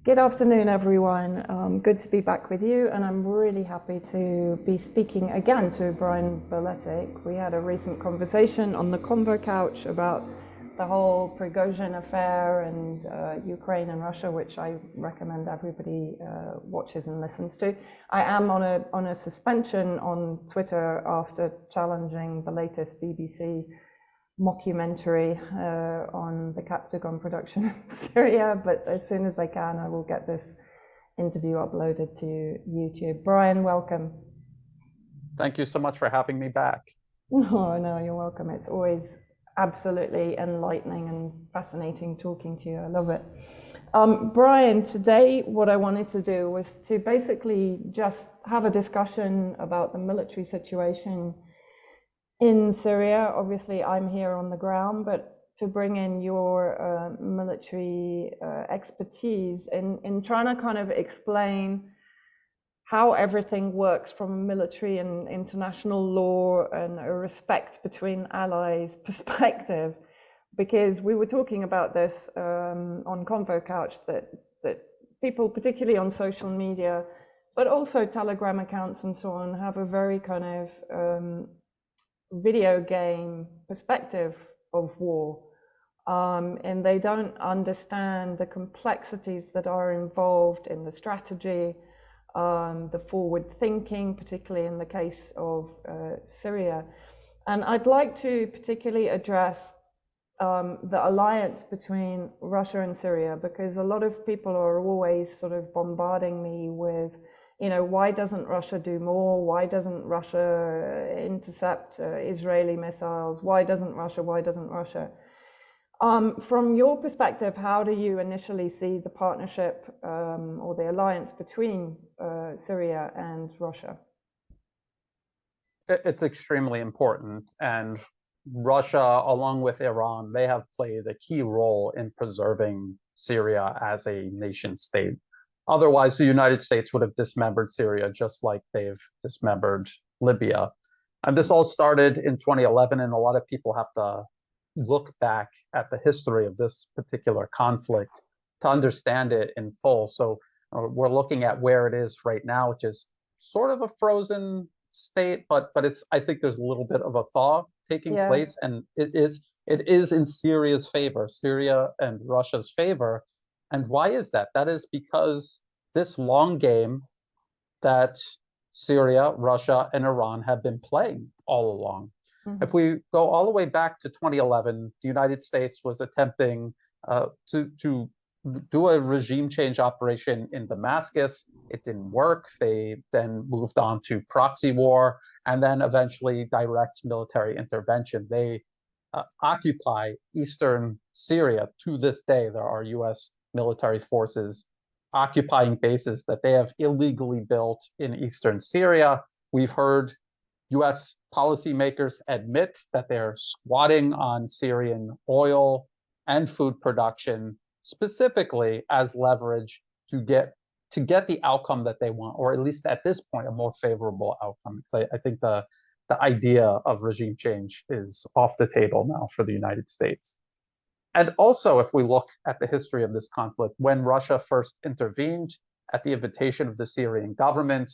Good afternoon, everyone. Good to be back with you, and I'm really happy to be speaking again to Brian Berletic. We had a recent conversation on the Convo Couch about the whole Prigozhin affair and Ukraine and Russia, which I recommend everybody watches and listens to. I am on a suspension on Twitter after challenging the latest BBC mockumentary on the Captagon production in Syria, but as soon as I can, I will get this interview uploaded to YouTube. Brian, welcome. Thank you so much for having me back. Oh, no, you're welcome. It's always absolutely enlightening and fascinating talking to you. I love it. Brian, today what I wanted to do was to basically just have a discussion about the military situation in Syria. Obviously, I'm here on the ground, but to bring in your military expertise in trying to kind of explain how everything works from a military and international law and a respect between allies perspective, because we were talking about this on Convo Couch, that people, particularly on social media, but also Telegram accounts and so on, have a very kind of video game perspective of war, and they don't understand the complexities that are involved in the strategy, the forward thinking, particularly in the case of Syria. And I'd like to particularly address the alliance between Russia and Syria, because a lot of people are always sort of bombarding me with, you know, why doesn't Russia do more? Why doesn't Russia intercept Israeli missiles? Why doesn't Russia? From your perspective, how do you initially see the partnership or the alliance between Syria and Russia? It's extremely important, and Russia, along with Iran, they have played a key role in preserving Syria as a nation state. Otherwise, the United States would have dismembered Syria just like they've dismembered Libya. And this all started in 2011, and a lot of people have to look back at the history of this particular conflict to understand it in full. So we're looking at where it is right now, which is sort of a frozen state, but it's, I think there's a little bit of a thaw taking place, and it is in Syria's favor, Syria and Russia's favor. And why is that? That is because this long game that Syria, Russia, and Iran have been playing all along. Mm-hmm. If we go all the way back to 2011, the United States was attempting to do a regime change operation in Damascus. It didn't work. They then moved on to proxy war and then eventually direct military intervention. They occupy eastern Syria. To this day, there are U.S. military forces occupying bases that they have illegally built in eastern Syria. We've heard U.S. policymakers admit that they're squatting on Syrian oil and food production, specifically as leverage to get the outcome that they want, or at least at this point, a more favorable outcome. So I think the idea of regime change is off the table now for the United States. And also, if we look at the history of this conflict, when Russia first intervened at the invitation of the Syrian government,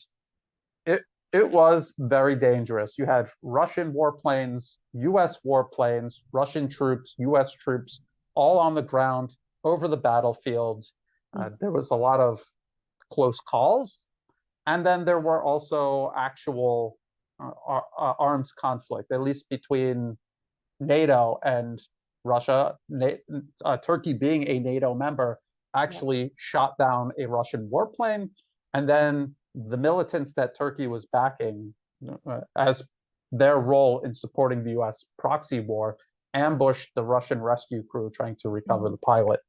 it was very dangerous. You had Russian warplanes, US warplanes, Russian troops, US troops, all on the ground, over the battlefield. There was a lot of close calls. And then there were also actual armed conflict, at least between NATO and Russia. Turkey, being a NATO member, actually shot down a Russian warplane, and then the militants that Turkey was backing as their role in supporting the US proxy war ambushed the Russian rescue crew trying to recover the pilot.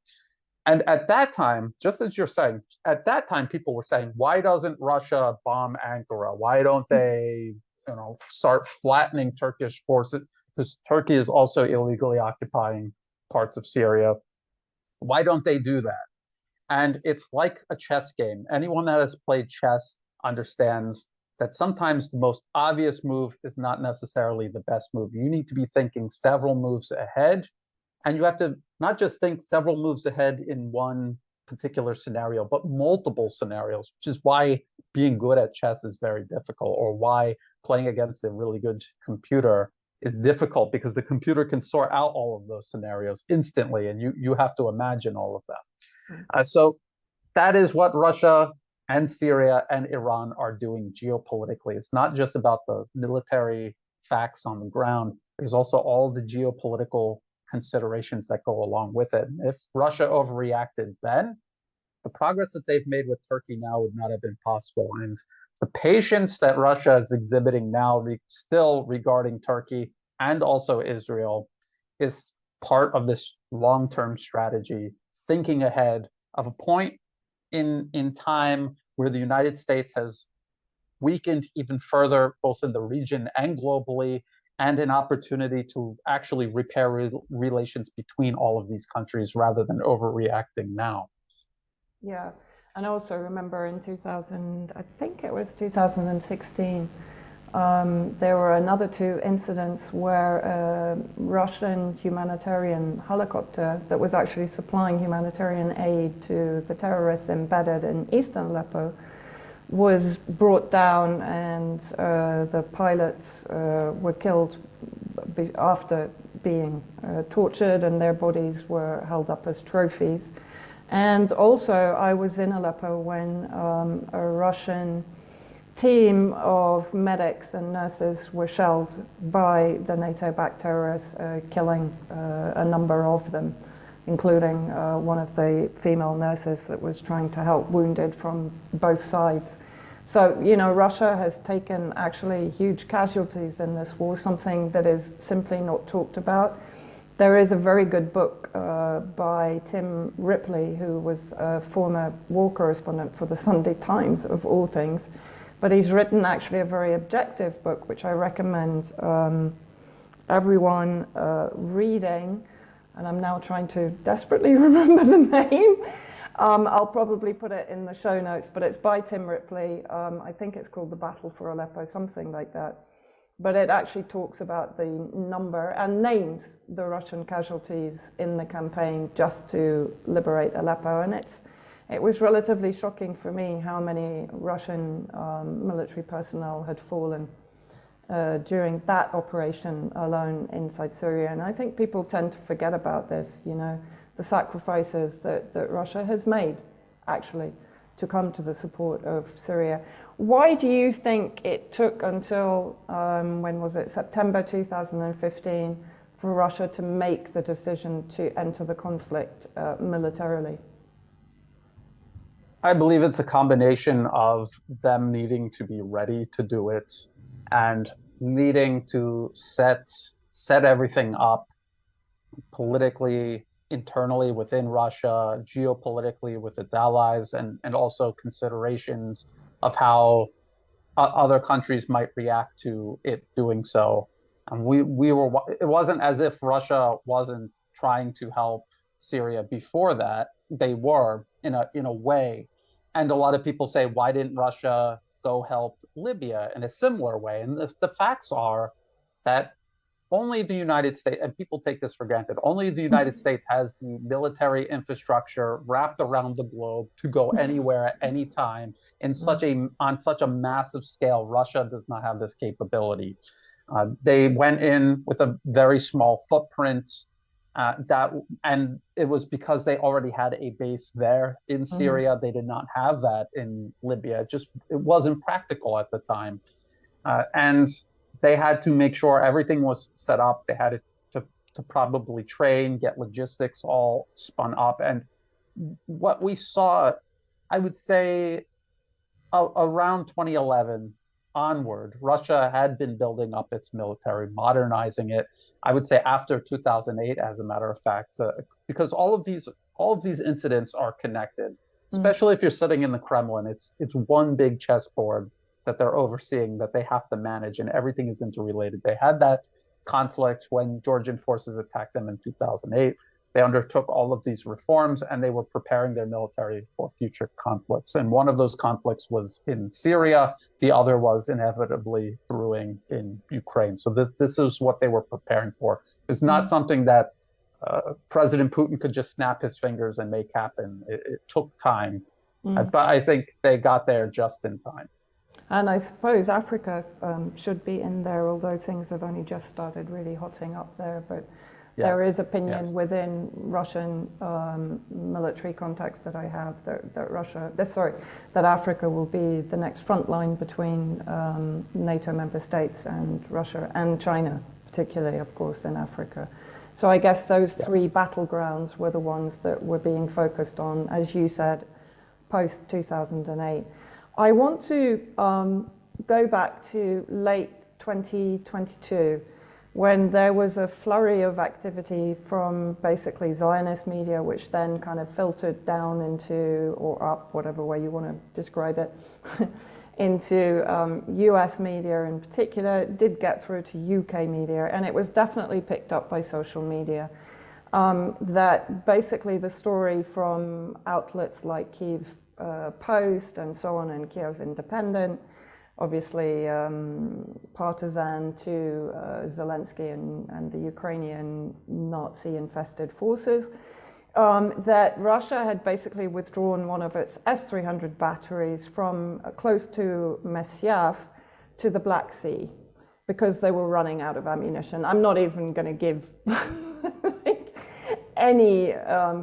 And at that time, just as you're saying, at that time, people were saying, why doesn't Russia bomb Ankara? Why don't they, start flattening Turkish forces? Because Turkey is also illegally occupying parts of Syria. Why don't they do that? And it's like a chess game. Anyone that has played chess understands that sometimes the most obvious move is not necessarily the best move. You need to be thinking several moves ahead, and you have to not just think several moves ahead in one particular scenario, but multiple scenarios, which is why being good at chess is very difficult, or why playing against a really good computer is difficult, because the computer can sort out all of those scenarios instantly, and you have to imagine all of them. So that is what Russia and Syria and Iran are doing geopolitically. It's not just about the military facts on the ground. There's also all the geopolitical considerations that go along with it. If Russia overreacted then, the progress that they've made with Turkey now would not have been possible. And the patience that Russia is exhibiting now, still regarding Turkey and also Israel, is part of this long-term strategy, thinking ahead of a point in time where the United States has weakened even further, both in the region and globally, and an opportunity to actually repair relations between all of these countries rather than overreacting now. Yeah, and also remember in 2000, I think it was 2016, there were another two incidents where a Russian humanitarian helicopter that was actually supplying humanitarian aid to the terrorists embedded in eastern Aleppo was brought down, and the pilots were killed after being tortured, and their bodies were held up as trophies. And also, I was in Aleppo when a Russian team of medics and nurses were shelled by the NATO-backed terrorists, killing a number of them, including one of the female nurses that was trying to help wounded from both sides. So, you know, Russia has taken actually huge casualties in this war, something that is simply not talked about. There is a very good book by Tim Ripley, who was a former war correspondent for the Sunday Times, of all things. But he's written actually a very objective book, which I recommend everyone reading. And I'm now trying to desperately remember the name. I'll probably put it in the show notes, but it's by Tim Ripley. I think it's called The Battle for Aleppo, something like that. But it actually talks about the number and names the Russian casualties in the campaign just to liberate Aleppo. And it was relatively shocking for me how many Russian military personnel had fallen during that operation alone inside Syria. And I think people tend to forget about this, you know, the sacrifices that Russia has made, actually, to come to the support of Syria. Why do you think it took until, when was it, September 2015, for Russia to make the decision to enter the conflict militarily? I believe it's a combination of them needing to be ready to do it and needing to set everything up politically, internally within Russia, geopolitically with its allies, and also considerations of how other countries might react to it doing so. And it wasn't as if Russia wasn't trying to help Syria before that. They were in a way. And a lot of people say, why didn't Russia go help Libya in a similar way? And the facts are that only the United States, and people take this for granted, only the United States has the military infrastructure wrapped around the globe to go anywhere at any time on such a massive scale. Russia does not have this capability. They went in with a very small footprint, and it was because they already had a base there in Syria. They did not have that in Libya. It wasn't practical at the time, and they had to make sure everything was set up. They had to probably train, get logistics all spun up. And what we saw, I would say, around 2011 onward, Russia had been building up its military, modernizing it. I would say after 2008, as a matter of fact, because all of these incidents are connected. Especially if you're sitting in the Kremlin, it's one big chessboard that they're overseeing that they have to manage, and everything is interrelated. They had that conflict when Georgian forces attacked them in 2008. They undertook all of these reforms, and they were preparing their military for future conflicts. And one of those conflicts was in Syria. The other was inevitably brewing in Ukraine. So this is what they were preparing for. It's not something that President Putin could just snap his fingers and make happen. It took time, but I think they got there just in time. And I suppose Africa should be in there, although things have only just started really hotting up there. But Yes, there is opinion yes. within Russian military contacts that I have that Africa will be the next front line between NATO member states and Russia and China, particularly, of course, in Africa. So I guess those three battlegrounds were the ones that were being focused on, as you said, post 2008. I want to go back to late 2022, when there was a flurry of activity from basically Zionist media, which then kind of filtered down into, or up, whatever way you want to describe it, into US media in particular. It did get through to UK media, and it was definitely picked up by social media. That basically the story from outlets like Kyiv Post and so on, and Kiev Independent, obviously partisan to Zelensky and the Ukrainian Nazi-infested forces, that Russia had basically withdrawn one of its S-300 batteries from close to Mesyav to the Black Sea because they were running out of ammunition. I'm not even going to give any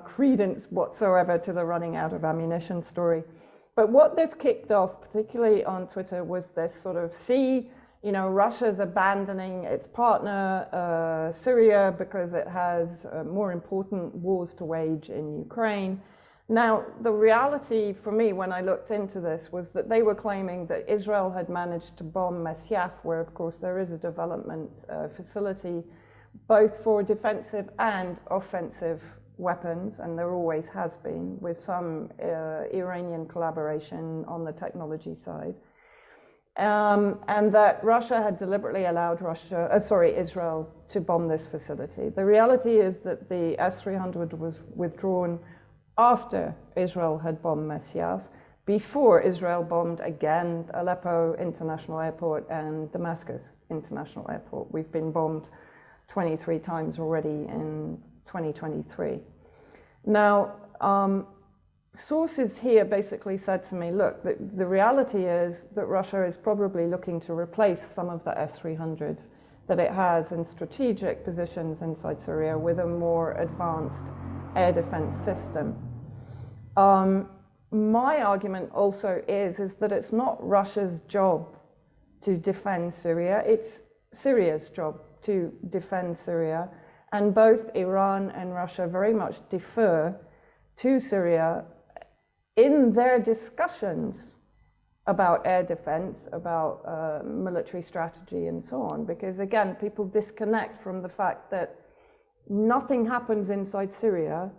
credence whatsoever to the running out of ammunition story. But what this kicked off, particularly on Twitter, was this sort of, Russia's abandoning its partner, Syria, because it has more important wars to wage in Ukraine. Now, the reality for me when I looked into this was that they were claiming that Israel had managed to bomb Mesyav, where of course there is a development facility both for defensive and offensive weapons, and there always has been, with some Iranian collaboration on the technology side, and that Russia had deliberately allowed Israel to bomb this facility. The reality is that the S-300 was withdrawn after Israel had bombed Mesyav, before Israel bombed again Aleppo International Airport and Damascus International Airport. We've been bombed 23 times already in 2023. Now, sources here basically said to me, look, the reality is that Russia is probably looking to replace some of the S-300s that it has in strategic positions inside Syria with a more advanced air defense system. My argument also is that it's not Russia's job to defend Syria, it's Syria's job to defend Syria, and both Iran and Russia very much defer to Syria in their discussions about air defense, about military strategy and so on, because again, people disconnect from the fact that nothing happens inside Syria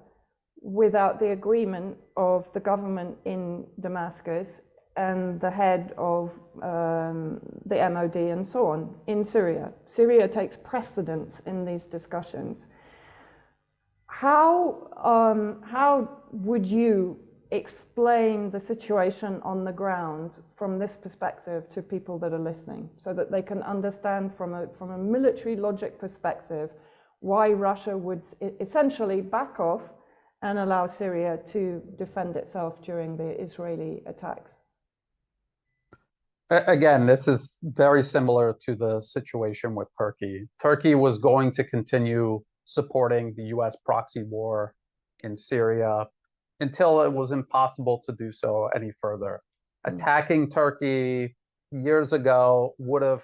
without the agreement of the government in Damascus and the head of the MOD and so on in Syria. Syria takes precedence in these discussions. How would you explain the situation on the ground from this perspective to people that are listening, so that they can understand from a military logic perspective why Russia would essentially back off and allow Syria to defend itself during the Israeli attacks? Again, this is very similar to the situation with Turkey. Turkey was going to continue supporting the US proxy war in Syria until it was impossible to do so any further. Attacking Turkey years ago would have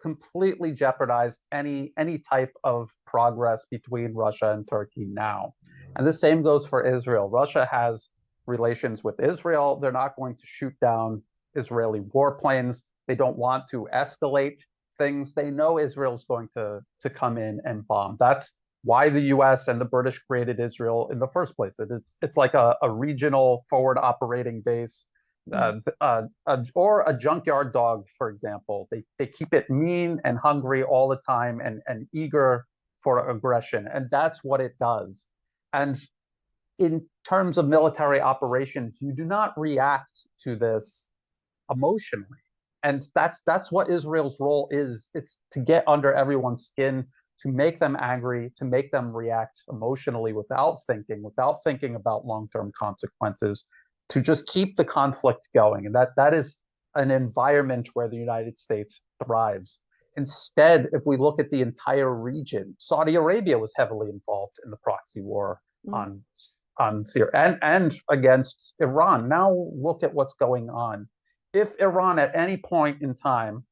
completely jeopardized any type of progress between Russia and Turkey now. And the same goes for Israel. Russia has relations with Israel. They're not going to shoot down Israeli warplanes. They don't want to escalate things. They know Israel's going to come in and bomb. That's why the US and the British created Israel in the first place. It's like a regional forward operating base, or a junkyard dog, for example. They keep it mean and hungry all the time and eager for aggression. And that's what it does. And in terms of military operations, you do not react to this emotionally. And that's what Israel's role is. It's to get under everyone's skin, to make them angry, to make them react emotionally without thinking about long-term consequences, to just keep the conflict going. And that is an environment where the United States thrives. Instead, if we look at the entire region, Saudi Arabia was heavily involved in the proxy war on Syria and against Iran. Now look at what's going on. If Iran at any point in time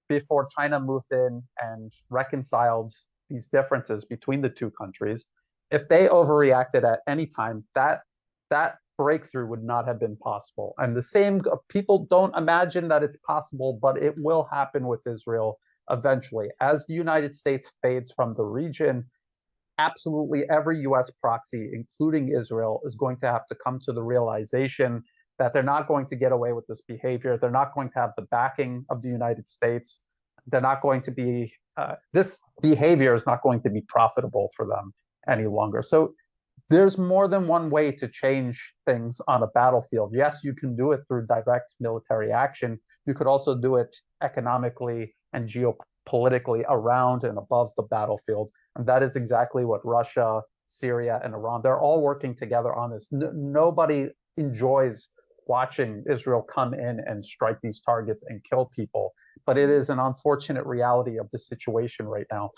before China moved in and reconciled these differences between the two countries, if they overreacted at any time, that breakthrough would not have been possible. And the same, people don't imagine that it's possible, but it will happen with Israel eventually. As the United States fades from the region, absolutely every US proxy, including Israel, is going to have to come to the realization that they're not going to get away with this behavior. They're not going to have the backing of the United States. They're not going to be, this behavior is not going to be profitable for them any longer. So there's more than one way to change things on a battlefield. Yes, you can do it through direct military action. You could also do it economically and geopolitically around and above the battlefield. And that is exactly what Russia, Syria, and Iran, they're all working together on this. Nobody enjoys watching Israel come in and strike these targets and kill people. But it is an unfortunate reality of the situation right now.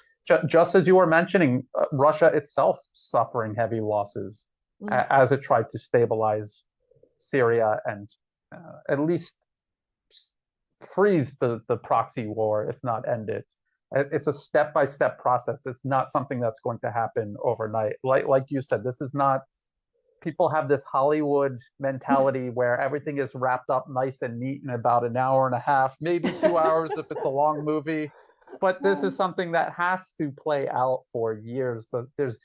Just as you were mentioning, Russia itself suffering heavy losses as it tried to stabilize Syria and at least freeze the proxy war, if not end it. It's a step-by-step process. It's not something that's going to happen overnight. Like you said, this is not, people have this Hollywood mentality where everything is wrapped up nice and neat in about an hour and a half, maybe 2 hours if it's a long movie. But this is something that has to play out for years. There's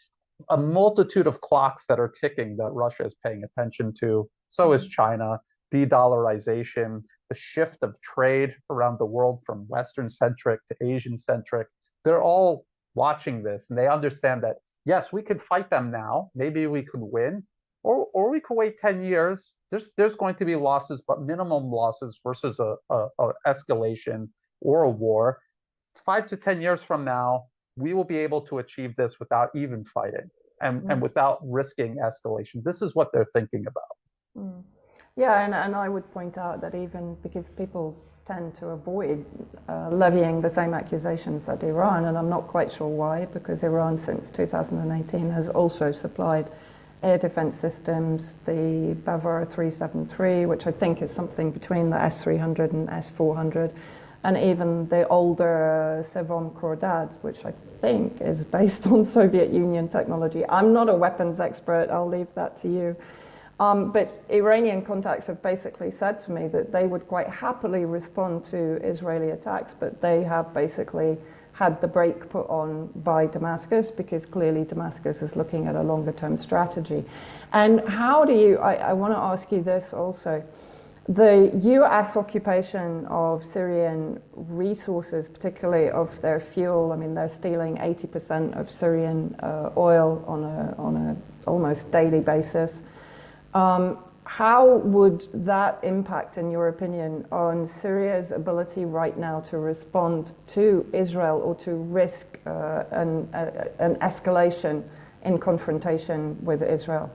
a multitude of clocks that are ticking that Russia is paying attention to. So is China. De-dollarization, the shift of trade around the world from Western-centric to Asian-centric. They're all watching this, and they understand that, yes, we could fight them now. Maybe we could win, or we could wait 10 years. There's going to be losses, but minimum losses versus a escalation or a war. 5 to 10 years from now, we will be able to achieve this without even fighting and without risking escalation. This is what they're thinking about. Yeah, and I would point out that even because people tend to avoid levying the same accusations that Iran, and I'm not quite sure why, because Iran since 2018 has also supplied air defense systems, the Bavar 373, which I think is something between the S-300 and S-400, and even the older Sevan Khordad, which I think is based on Soviet Union technology. I'm not a weapons expert, I'll leave that to you. But Iranian contacts have basically said to me that they would quite happily respond to Israeli attacks, but they have basically had the brake put on by Damascus, because clearly Damascus is looking at a longer term strategy. And how do you, I want to ask you this also, the US occupation of Syrian resources, particularly of their fuel, I mean, they're stealing 80% of Syrian oil on a almost daily basis. How would that impact, in your opinion, on Syria's ability right now to respond to Israel or to risk an escalation in confrontation with Israel?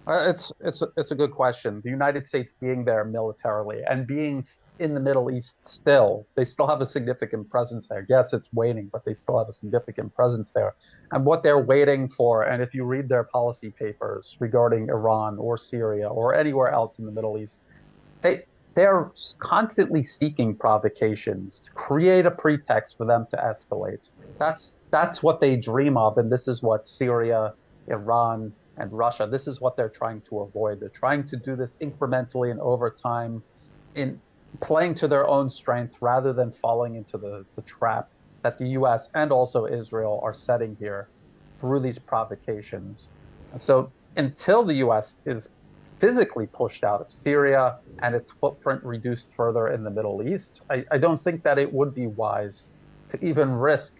It's a good question. The United States being there militarily and being in the Middle East still, they still have a significant presence there. Yes, it's waning, but they still have a significant presence there. And what they're waiting for, and if you read their policy papers regarding Iran or Syria or anywhere else in the Middle East, they're constantly seeking provocations to create a pretext for them to escalate. That's what they dream of, and this is what Syria, Iran, and Russia, this is what they're trying to avoid. They're trying to do this incrementally and over time, in playing to their own strengths rather than falling into the trap that the US and also Israel are setting here through these provocations. And so until the US is physically pushed out of Syria and its footprint reduced further in the Middle East, I don't think that it would be wise to even risk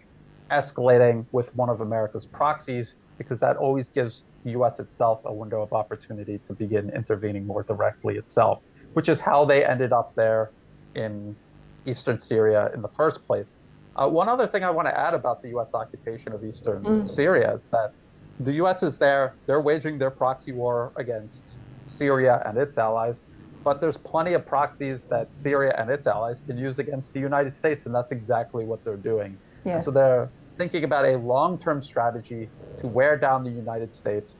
escalating with one of America's proxies, because that always gives the US itself a window of opportunity to begin intervening more directly itself, which is how they ended up there in eastern Syria in the first place. One other thing I want to add about the US occupation of eastern Mm. Syria is that the US is there, they're waging their proxy war against Syria and its allies, but there's plenty of proxies that Syria and its allies can use against the United States, and that's exactly what they're doing. And Yes. so they're thinking about a long-term strategy to wear down the United States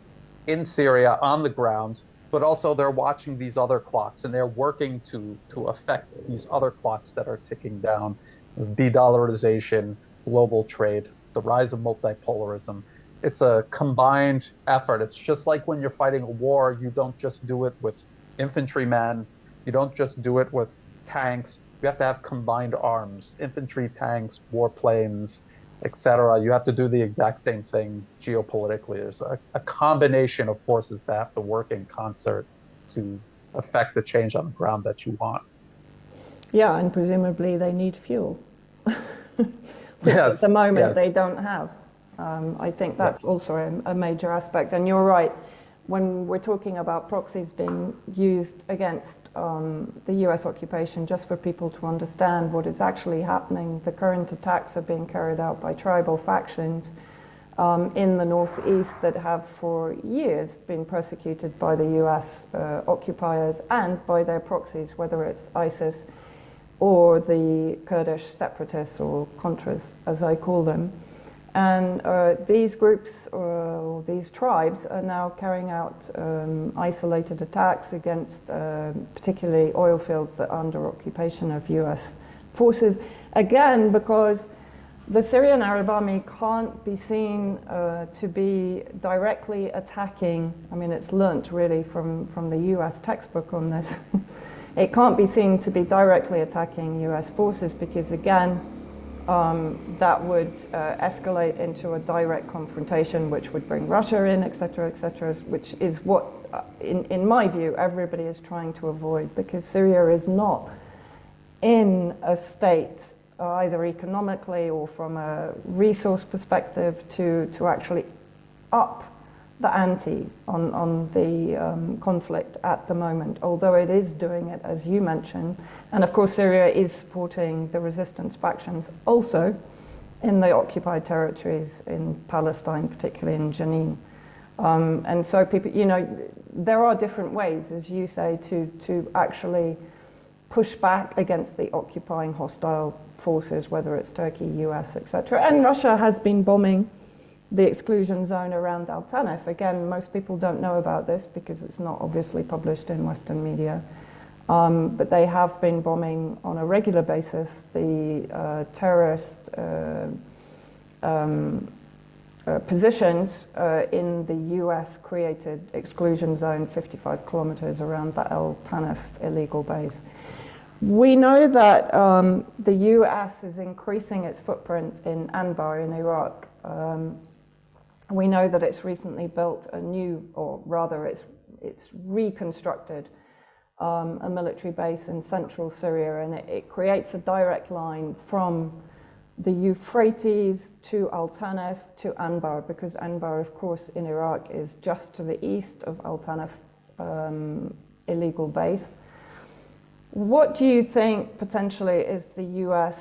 in Syria on the ground, but also they're watching these other clocks and they're working to affect these other clocks that are ticking down: de-dollarization, global trade, the rise of multipolarism. It's a combined effort. It's just like when you're fighting a war, you don't just do it with infantrymen, you don't just do it with tanks. You have to have combined arms, infantry, tanks, warplanes, etc. You have to do the exact same thing geopolitically. There's a combination of forces that have to work in concert to affect the change on the ground that you want. Yeah, and presumably they need fuel, which at the Yes, moment they yes, don't have. I think that's yes. also a major aspect. And you're right, when we're talking about proxies being used against the US occupation, just for people to understand what is actually happening, the current attacks are being carried out by tribal factions in the northeast that have for years been persecuted by the US occupiers and by their proxies, whether it's ISIS or the Kurdish separatists, or Contras as I call them. And these groups, or these tribes, are now carrying out isolated attacks against particularly oil fields that are under occupation of US forces. Again, because the Syrian Arab Army can't be seen to be directly attacking. I mean, it's learnt really from the US textbook on this. It can't be seen to be directly attacking US forces because, again, that would escalate into a direct confrontation, which would bring Russia in, etc., etc., which is what, in my view, everybody is trying to avoid, because Syria is not in a state, either economically or from a resource perspective, to actually up the ante on the conflict at the moment, although it is doing it, as you mentioned. And of course, Syria is supporting the resistance factions also in the occupied territories in Palestine, particularly in Jenin. And so people, there are different ways, as you say, to actually push back against the occupying hostile forces, whether it's Turkey, US, etc. And Russia has been bombing the exclusion zone around Al Tanf. Again, most people don't know about this because it's not obviously published in Western media. But they have been bombing on a regular basis the terrorist positions in the US-created exclusion zone 55 kilometers around the Al Tanf illegal base. We know that the US is increasing its footprint in Anbar in Iraq. We know that it's recently built a new, or rather it's reconstructed a military base in central Syria, and it creates a direct line from the Euphrates to Al Tanf to Anbar, because Anbar, of course, in Iraq is just to the east of Al Tanf illegal base. What do you think potentially is the US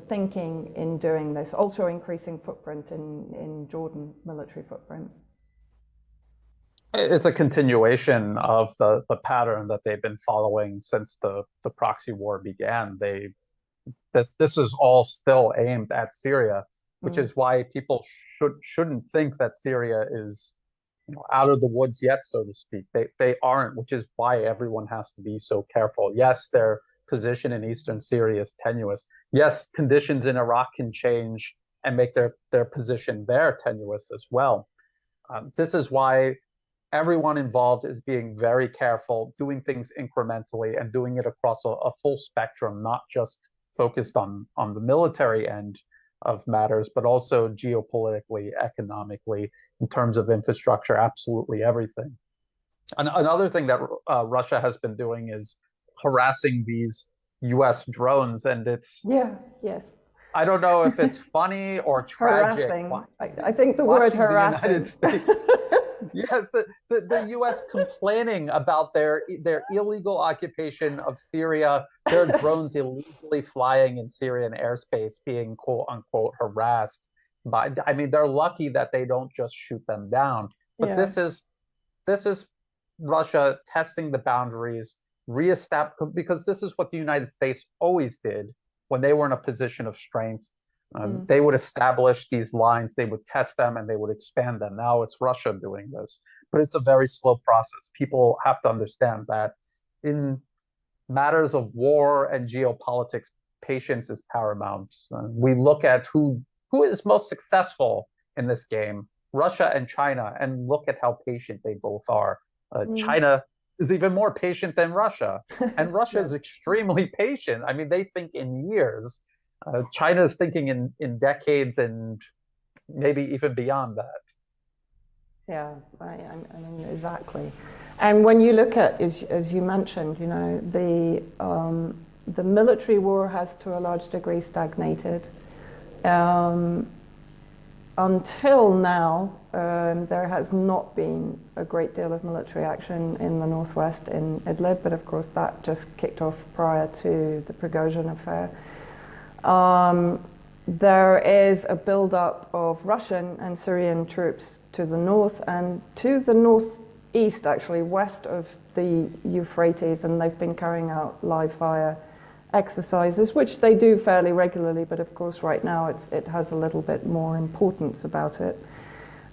thinking in doing this, also increasing footprint in Jordan, military footprint? It's a continuation of the pattern that they've been following since the proxy war began. This is all still aimed at Syria, which is why people shouldn't think that Syria is out of the woods yet, so to speak. They aren't, which is why everyone has to be so careful. Yes, their position in eastern Syria is tenuous. Yes, conditions in Iraq can change and make their position there tenuous as well. This is why everyone involved is being very careful, doing things incrementally and doing it across a full spectrum, not just focused on the military end of matters, but also geopolitically, economically, in terms of infrastructure, absolutely everything. Another thing that Russia has been doing is harassing these US drones, and Yeah, yes. I don't know if it's funny or tragic. Harassing. I think the word Watching the harassing. United States Yes, the U.S. complaining about their illegal occupation of Syria, their drones illegally flying in Syrian airspace, being quote unquote harassed by. I mean, they're lucky that they don't just shoot them down. But Yeah. this is Russia testing the boundaries, reestablish because this is what the United States always did when they were in a position of strength. They would establish these lines, they would test them, and they would expand them. Now it's Russia doing this, but it's a very slow process. People have to understand that in matters of war and geopolitics, patience is paramount. We look at who is most successful in this game, Russia and China, and look at how patient they both are. China is even more patient than Russia, and Russia is extremely patient. I mean, they think in years. China is thinking in decades and maybe even beyond that. Yeah, I mean, exactly. And when you look at, as you mentioned, you know, the military war has to a large degree stagnated. Until now, there has not been a great deal of military action in the northwest in Idlib, but of course that just kicked off prior to the Prigozhin affair. There is a build-up of Russian and Syrian troops to the north and to the northeast, actually, west of the Euphrates, and they've been carrying out live fire exercises, which they do fairly regularly, but of course right now it has a little bit more importance about it.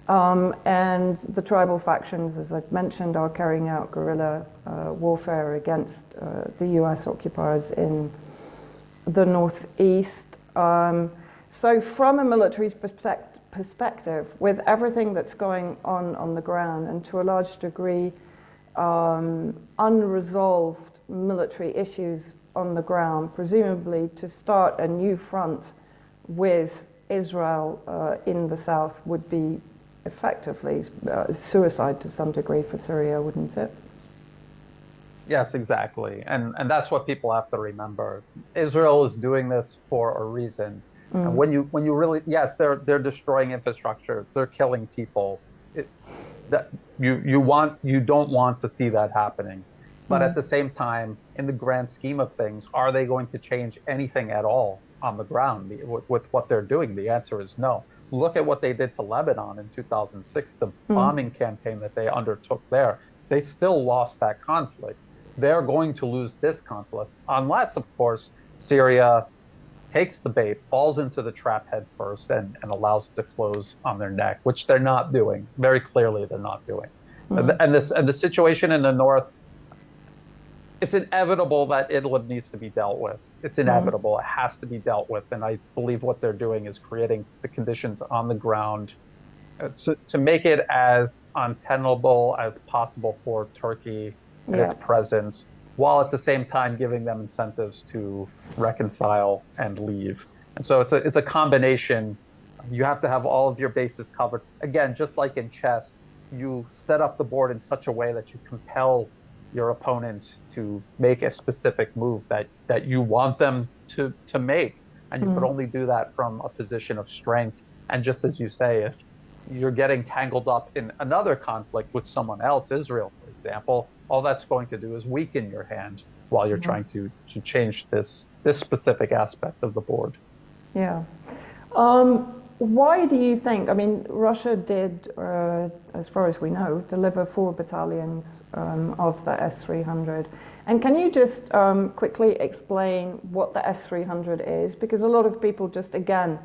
And the tribal factions, as I've mentioned, are carrying out guerrilla warfare against the US occupiers in the northeast. So from a military perspective, with everything that's going on the ground, and to a large degree unresolved military issues on the ground, presumably to start a new front with Israel in the south would be effectively suicide to some degree for Syria, wouldn't it? Yes, exactly. And that's what people have to remember. Israel is doing this for a reason. And when you really, yes, they're destroying infrastructure, they're killing people. That you don't want to see that happening. But at the same time, in the grand scheme of things, are they going to change anything at all on the ground with what they're doing? The answer is no. Look at what they did to Lebanon in 2006, the bombing campaign that they undertook there. They still lost that conflict. They're going to lose this conflict unless, of course, Syria takes the bait, falls into the trap head first, and allows it to close on their neck, which they're not doing. Very clearly, they're not doing. And the situation in the north, it's inevitable that Idlib needs to be dealt with. It's inevitable. It has to be dealt with. And I believe what they're doing is creating the conditions on the ground to make it as untenable as possible for Turkey and its presence, while at the same time giving them incentives to reconcile and leave. And so it's a combination. You have to have all of your bases covered. Again, just like in chess, you set up the board in such a way that you compel your opponent to make a specific move that you want them to make. And you could only do that from a position of strength. And just as you say, if you're getting tangled up in another conflict with someone else, Israel, for example, all that's going to do is weaken your hand while you're trying to change this specific aspect of the board. Yeah. Why do you think, I mean, Russia did, as far as we know, deliver 4 battalions of the S-300. And can you just quickly explain what the S-300 is? Because a lot of people just, again,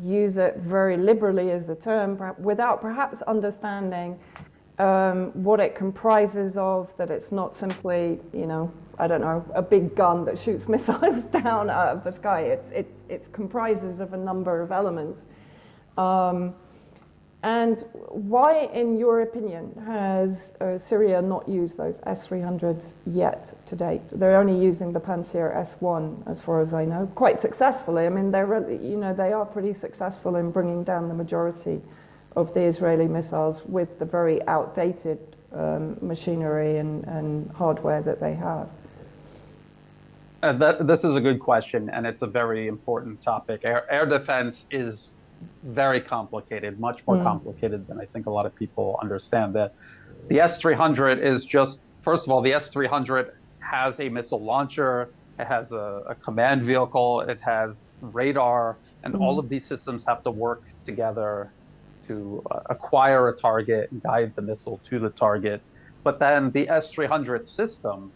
use it very liberally as a term without perhaps understanding what it comprises of, that it's not simply, you know, I don't know, a big gun that shoots missiles down out of the sky. It comprises of a number of elements. And why, in your opinion, has Syria not used those S-300s yet to date? They're only using the Pantsir S-1, as far as I know, quite successfully. I mean, they're really, you know, they are pretty successful in bringing down the majority of the Israeli missiles with the very outdated machinery and hardware that they have. This is a good question, and it's a very important topic. Air defense is very complicated, much more complicated than I think a lot of people understand. That the S-300 is just, first of all, the S-300 has a missile launcher, it has a command vehicle, it has radar, and all of these systems have to work together to acquire a target and guide the missile to the target. But then the S-300 system,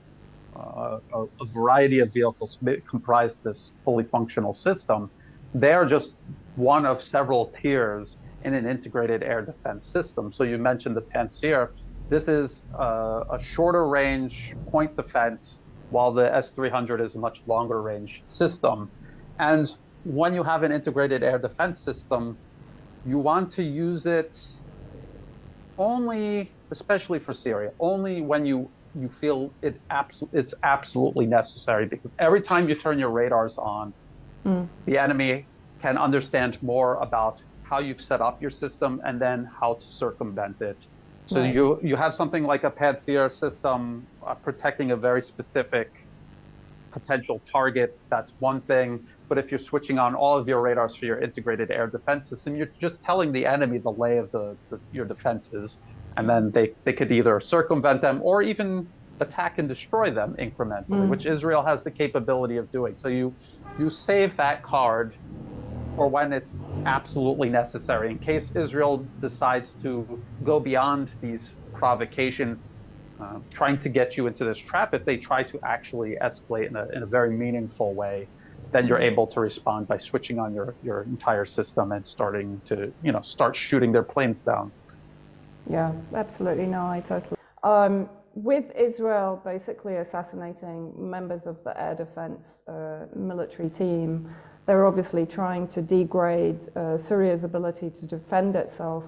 a variety of vehicles comprise this fully functional system. They're just one of several tiers in an integrated air defense system. So you mentioned the Pantsir. This is a shorter range point defense, while the S-300 is a much longer range system. And when you have an integrated air defense system, you want to use it only, especially for Syria, only when you feel it's absolutely necessary, because every time you turn your radars on, the enemy can understand more about how you've set up your system and then how to circumvent it. So you have something like a Pantsir system protecting a very specific potential target. That's one thing. But if you're switching on all of your radars for your integrated air defense system, you're just telling the enemy the lay of your defenses, and then they could either circumvent them or even attack and destroy them incrementally, which Israel has the capability of doing. So you save that card for when it's absolutely necessary. In case Israel decides to go beyond these provocations, trying to get you into this trap, if they try to actually escalate in a very meaningful way, then you're able to respond by switching on your entire system and starting to start shooting their planes down. Yeah, absolutely. No, I totally. With Israel basically assassinating members of the air defense military team, they're obviously trying to degrade Syria's ability to defend itself.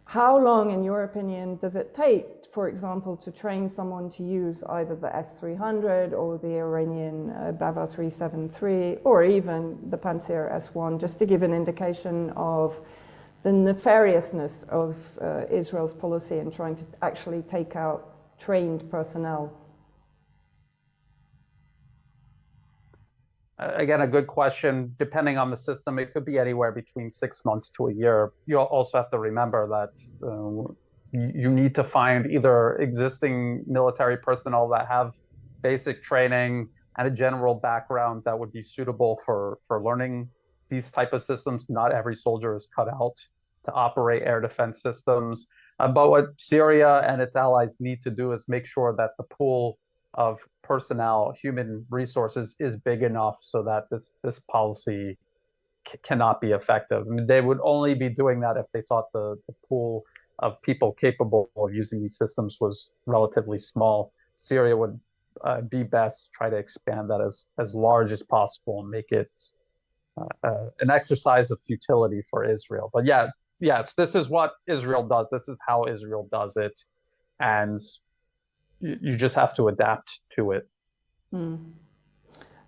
How long, in your opinion, does it take, for example, to train someone to use either the S-300 or the Iranian Bava 373 or even the Pantsir S-1, just to give an indication of the nefariousness of Israel's policy in trying to actually take out trained personnel? Again, a good question. Depending on the system, it could be anywhere between 6 months to a year. You also have to remember that you need to find either existing military personnel that have basic training and a general background that would be suitable for learning these type of systems. Not every soldier is cut out to operate air defense systems. But what Syria and its allies need to do is make sure that the pool of personnel, human resources, is big enough so that this policy cannot be effective. I mean, they would only be doing that if they thought the pool of people capable of using these systems was relatively small. Syria would be best try to expand that as large as possible and make it an exercise of futility for Israel. But yes, this is what Israel does. This is how Israel does it. And you just have to adapt to it.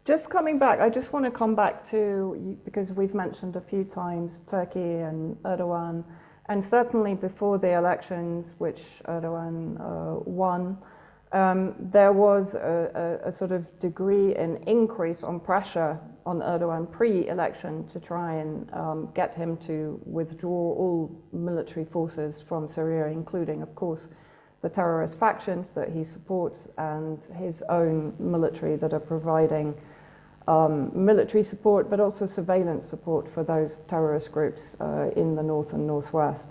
Just coming back, I just want to come back to, because we've mentioned a few times Turkey and Erdogan, and certainly before the elections, which Erdogan won, there was a sort of degree in increase on pressure on Erdogan pre-election to try and get him to withdraw all military forces from Syria, including, of course, the terrorist factions that he supports and his own military that are providing military support, but also surveillance support for those terrorist groups in the north and northwest.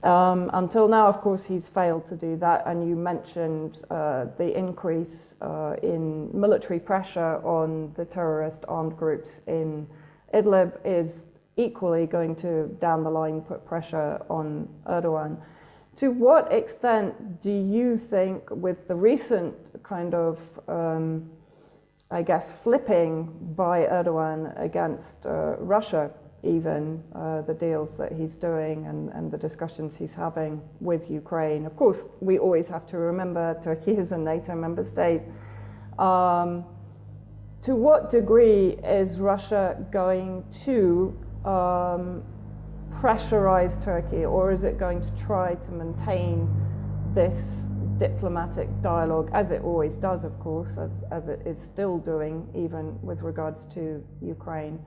Until now, of course, he's failed to do that, and you mentioned the increase in military pressure on the terrorist armed groups in Idlib is equally going to, down the line, put pressure on Erdogan. To what extent do you think, with the recent kind of, I guess, flipping by Erdogan against Russia, even the deals that he's doing and the discussions he's having with Ukraine? Of course, we always have to remember Turkey is a NATO member state. To what degree is Russia going to pressurize Turkey, or is it going to try to maintain this diplomatic dialogue, as it always does, of course, as it is still doing, even with regards to Ukraine?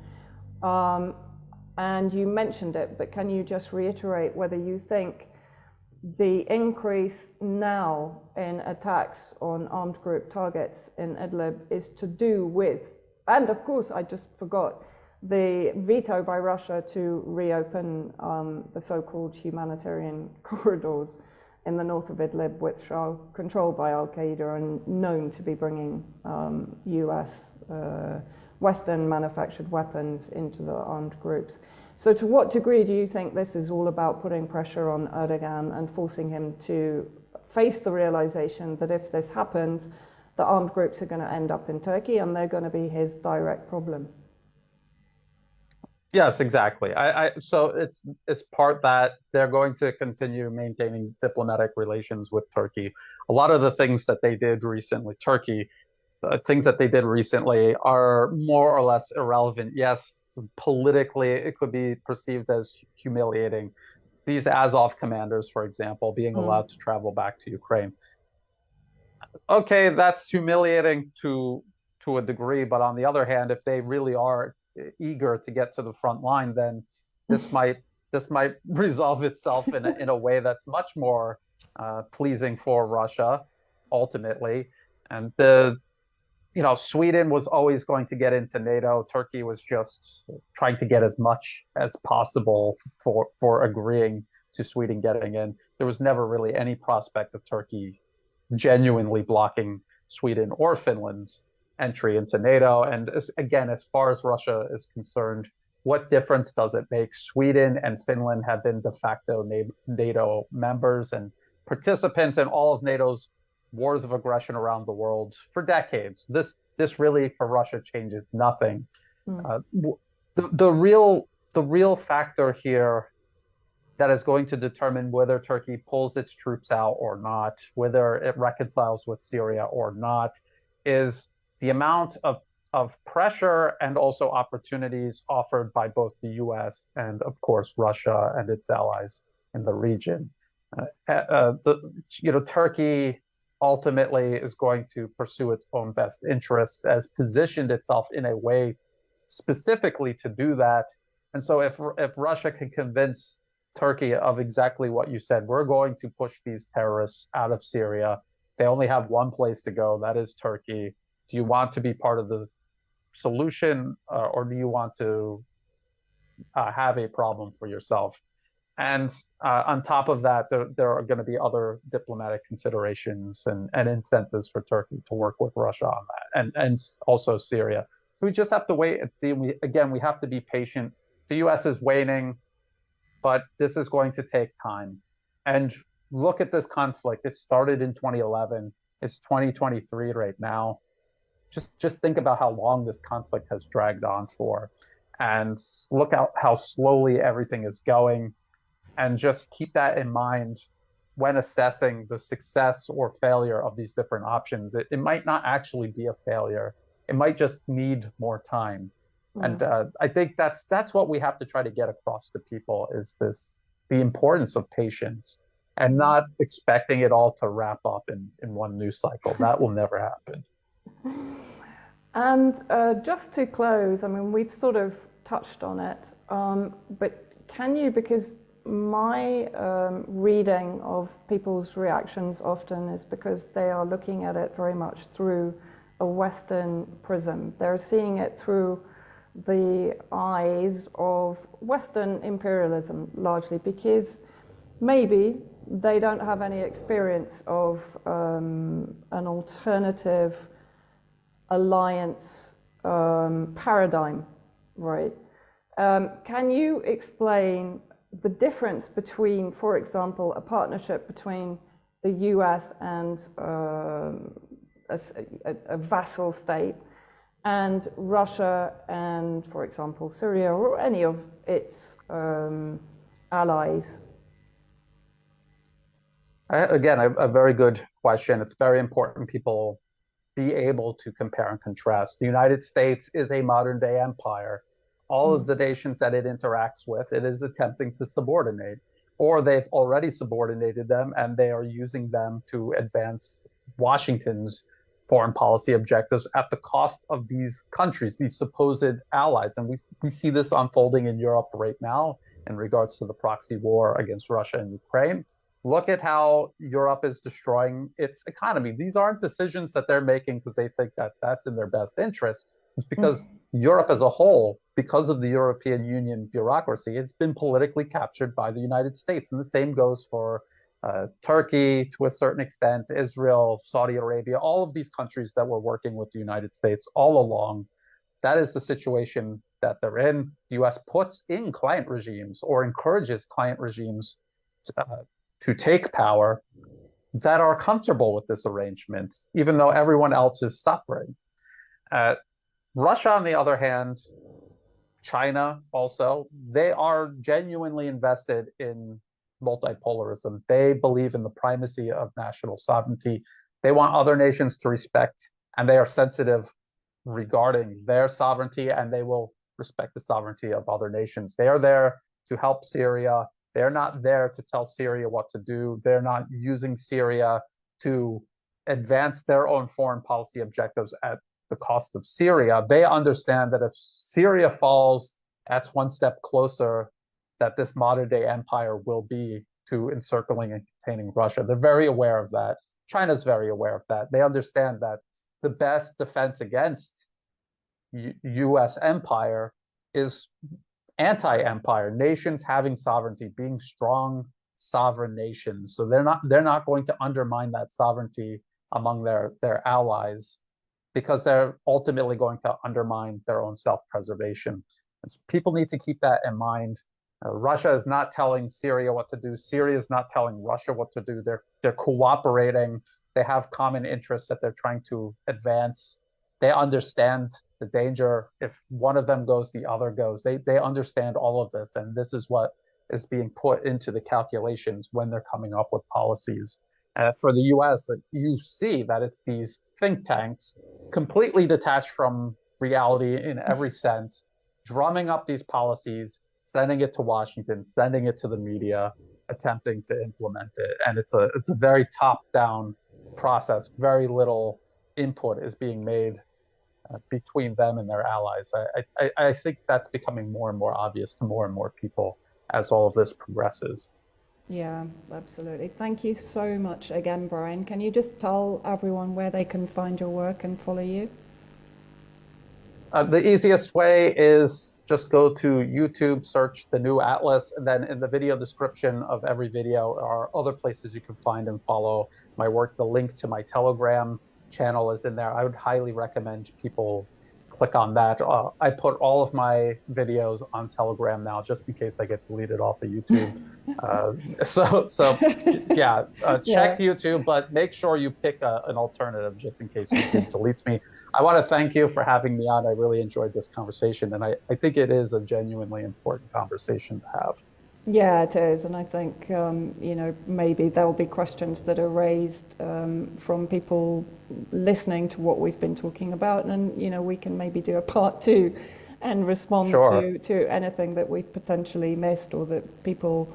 And you mentioned it, but can you just reiterate whether you think the increase now in attacks on armed group targets in Idlib is to do with, and of course I just forgot, the veto by Russia to reopen the so-called humanitarian corridors in the north of Idlib, which are controlled by Al-Qaeda and known to be bringing US Western manufactured weapons into the armed groups. So to what degree do you think this is all about putting pressure on Erdogan and forcing him to face the realization that if this happens, the armed groups are going to end up in Turkey and they're going to be his direct problem? Yes, exactly. So it's part that they're going to continue maintaining diplomatic relations with Turkey. A lot of the things that they did recently, things that they did recently are more or less irrelevant. Yes, politically, it could be perceived as humiliating. These Azov commanders, for example, being allowed to travel back to Ukraine. Okay, that's humiliating to a degree, but on the other hand, if they really are eager to get to the front line, then this might resolve itself in a way that's much more pleasing for Russia ultimately. And Sweden was always going to get into NATO. Turkey was just trying to get as much as possible for agreeing to Sweden getting in. There was never really any prospect of Turkey genuinely blocking Sweden or Finland's entry into NATO. And again, as far as Russia is concerned, what difference does it make? Sweden and Finland have been de facto NATO members and participants in all of NATO's wars of aggression around the world for decades. This really for Russia changes nothing. The real factor here that is going to determine whether Turkey pulls its troops out or not, whether it reconciles with Syria or not, is the amount of pressure and also opportunities offered by both the US and, of course, Russia and its allies in the region. Turkey ultimately is going to pursue its own best interests, has positioned itself in a way specifically to do that. And so if Russia can convince Turkey of exactly what you said, we're going to push these terrorists out of Syria. They only have one place to go, that is Turkey. Do you want to be part of the solution, or do you want to have a problem for yourself? And on top of that, there are going to be other diplomatic considerations and incentives for Turkey to work with Russia on that, and also Syria. So we just have to wait and see. We have to be patient. The U.S. is waning, but this is going to take time. And look at this conflict. It started in 2011. It's 2023 right now. Just think about how long this conflict has dragged on for, and look at how slowly everything is going. And just keep that in mind when assessing the success or failure of these different options. It might not actually be a failure. It might just need more time. And I think that's what we have to try to get across to people, is the importance of patience and not expecting it all to wrap up in one news cycle. That will never happen. And just to close, I mean, we've sort of touched on it, but can you, because my reading of people's reactions often is because they are looking at it very much through a Western prism. They're seeing it through the eyes of Western imperialism, largely because maybe they don't have any experience of an alternative alliance paradigm, right? Can you explain the difference between, for example, a partnership between the US and a vassal state, and Russia and, for example, Syria or any of its allies? Again, a very good question. It's very important people be able to compare and contrast. The United States is a modern day empire. All of the nations that it interacts with, it is attempting to subordinate, or they've already subordinated them and they are using them to advance Washington's foreign policy objectives at the cost of these countries, these supposed allies. And we see this unfolding in Europe right now in regards to the proxy war against Russia and Ukraine. Look at how Europe is destroying its economy. These aren't decisions that they're making because they think that that's in their best interest. It's because Europe as a whole, because of the European Union bureaucracy, it's been politically captured by the United States. And the same goes for Turkey, to a certain extent, Israel, Saudi Arabia, all of these countries that were working with the United States all along. That is the situation that they're in. The US puts in client regimes or encourages client regimes to take power that are comfortable with this arrangement, even though everyone else is suffering. Russia, on the other hand, China also, they are genuinely invested in multipolarism. They believe in the primacy of national sovereignty. They want other nations to respect, and they are sensitive regarding their sovereignty, and they will respect the sovereignty of other nations. They are there to help Syria. They're not there to tell Syria what to do. They're not using Syria to advance their own foreign policy objectives at the cost of Syria. They understand that if Syria falls, that's one step closer that this modern day empire will be to encircling and containing Russia. They're very aware of that. China's very aware of that. They understand that the best defense against US empire is anti-empire, nations having sovereignty, being strong sovereign nations. So they're not going to undermine that sovereignty among their allies, because they're ultimately going to undermine their own self-preservation. And so people need to keep that in mind. Russia is not telling Syria what to do. Syria is not telling Russia what to do. They're cooperating. They have common interests that they're trying to advance. They understand the danger. If one of them goes, the other goes. They understand all of this, and this is what is being put into the calculations when they're coming up with policies. For the US, you see that it's these think tanks completely detached from reality in every sense, drumming up these policies, sending it to Washington, sending it to the media, attempting to implement it. And it's a very top-down process. Very little input is being made between them and their allies. I think that's becoming more and more obvious to more and more people as all of this progresses. Yeah, absolutely. Thank you so much again, Brian. Can you just tell everyone where they can find your work and follow you? The easiest way is just go to YouTube, search the New Atlas, and then in the video description of every video are other places you can find and follow my work. The link to my Telegram channel is in there. I would highly recommend people click on that. I put all of my videos on Telegram now, just in case I get deleted off of YouTube. Check YouTube, but make sure you pick an alternative just in case YouTube deletes me. I want to thank you for having me on. I really enjoyed this conversation, and I think it is a genuinely important conversation to have. Yeah, it is, and I think maybe there'll be questions that are raised from people listening to what we've been talking about, and we can maybe do a part two and respond to anything that we've potentially missed or that people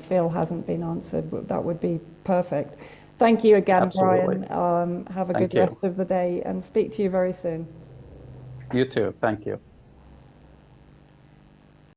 feel hasn't been answered. That would be perfect. Thank you again, Absolutely. Brian. Have a good rest of the day, and speak to you very soon. You too. Thank you.